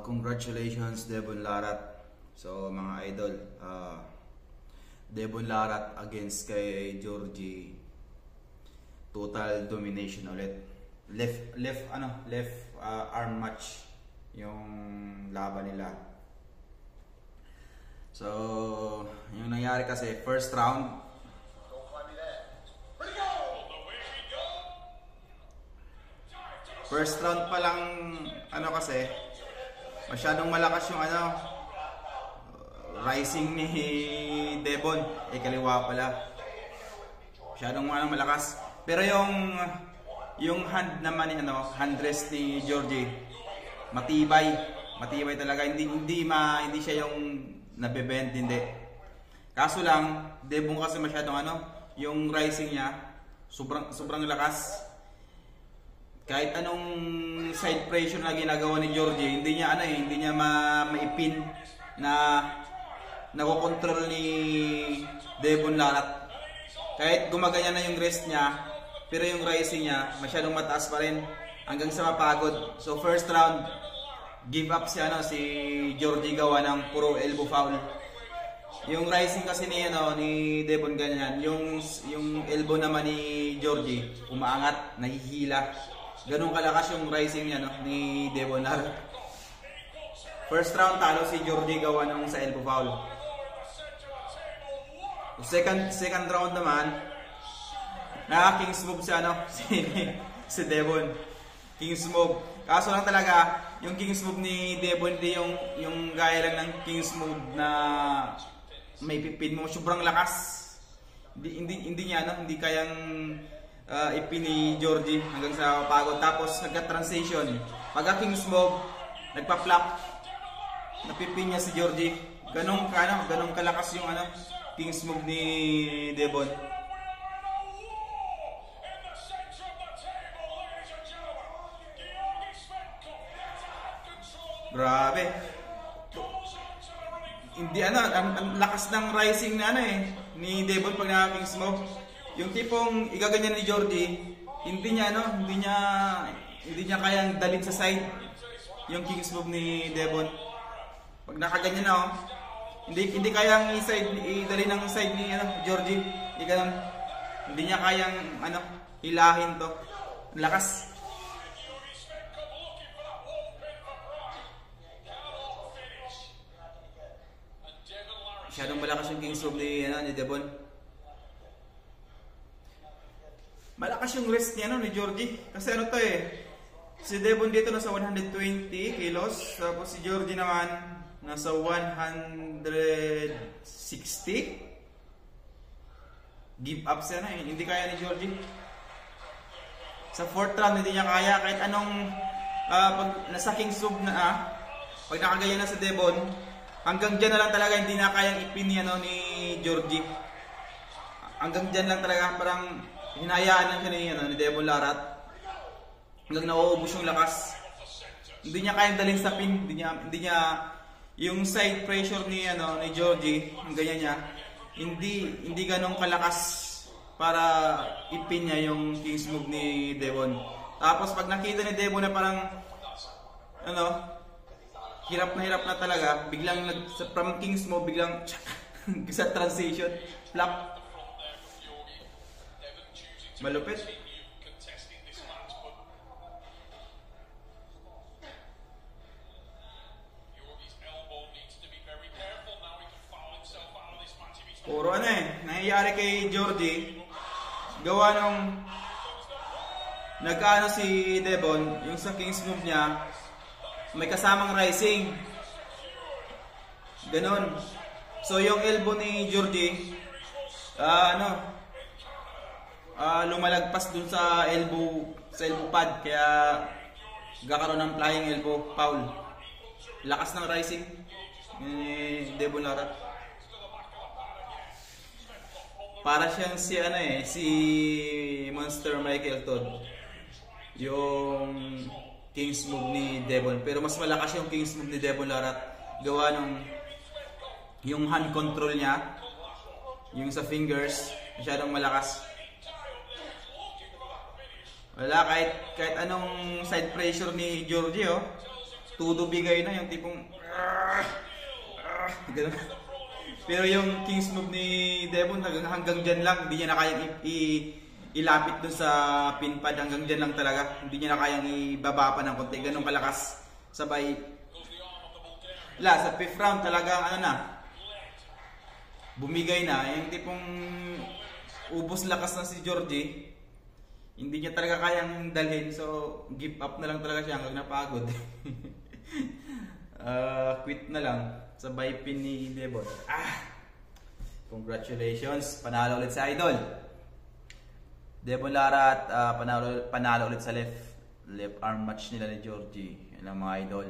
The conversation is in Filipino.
Congratulations Devon Larratt. So mga idol, Devon Larratt against kay Georgie. Total domination ulit. Left arm match yung laban nila. So yung nangyari kasi first round, pa lang kasi masyadong malakas yung rising ni Devon, kaliwa pala. Masyadong malakas. Pero yung hand naman ni hand rest ni Georgie matibay talaga. Hindi siya yung nabebend, hindi. Kaso lang Devon kasi masyadong yung rising niya sobrang lakas. Kahit anong side pressure na ginagawa ni Georgie, hindi niya maipin na nakokontrol ni Devon Larratt. Kahit gumaganya na yung rest niya, pero yung rising niya masyadong mataas pa rin hanggang sa mapagod. So first round, give up si Georgie gawa ng puro elbow foul. Yung rising kasi ni Devon ganyan, yung elbow naman ni Georgie umaangat, nahihila. Ganun kalakas yung rising niya ni Devon Larratt. First round talo si Georgie gawa ng sa elbow foul. Second round naman, king's move si Devon. King's move. Kaso lang talaga, yung king's move ni Devon hindi yung gaya lang ng king's move na may pipin mo, sobrang lakas. Hindi kayang ipin ni Georgie hanggang sa pagod. Tapos nagka-transition. Pagka king's move, nagpa-flop. Napipin niya si Georgie. Ganong kalakas yung king's move ni Devon. Grabe. Hindi ang lakas ng rising na ni Devon pag naka-king's move. Yung tipong igaganyan ni Georgie, hindi niya kayang dalhin sa side yung king's move ni Devon. Pag nakaganyan na hindi kayang idalhin ng side ni Georgie. Hindi niya kayang hilahin to. Lakas. Masyadong malakas yung king's move ni Devon. Malakas yung rest niya ni Georgie. Kasi si Devon dito nasa 120 kilos. Tapos si Georgie naman nasa 160. Give up siya hindi kaya ni Georgie. Sa fourth round hindi niya kaya. Kahit anong pag nasa king's move na pag nakagaya na sa Devon, hanggang dyan na lang talaga, hindi na kayang ipin ni Georgie. Hanggang dyan lang talaga, parang hinayaan lang siya ni Devon Larratt hanggang nauubos yung lakas. Hindi niya kayang dalhin sa pin. Hindi niya yung side pressure ni Georgie, ang ganyan niya, hindi ganong kalakas para ipin niya yung king's move ni Devon. Tapos pag nakita ni Devon na parang hirap na talaga, biglang from king's move biglang sa transition, flop. Malupit. Puro nangyayari kay Georgie, gawa nung si Devon, yung sa king's move niya may kasamang rising. Ganon. So yung elbow ni Georgie lumalagpas dun sa elbow pad, kaya gakaroon ng flying elbow foul. Lakas ng rising ni Devon Larratt. Para siyang si Monster Michael Todd yung king's move ni Devon, pero mas malakas yung king's move ni Devon Larratt gawa nung yung hand control niya, yung sa fingers masyadong malakas. Wala, kahit anong side pressure ni Georgie todo bigay na, yung tipong ganun. Pero yung King's move ni Devon hanggang dyan lang, hindi niya na kayang ilapit dun sa pinpad, hanggang dyan lang talaga. Hindi niya na kayang ibaba pa ng konti, ganun kalakas. Sabay, sa 5th round talagang ano na, bumigay na, yung tipong ubos lakas na si Georgie. Hindi niya talaga kayang dalhin, so give up na lang talaga siya hanggang napagod. Quit na lang. Sabay pin ni Devon. Congratulations, panalo ulit sa Idol. Devon Lara at panalo ulit sa left arm match nila ni Georgie. Yan ang mga Idol.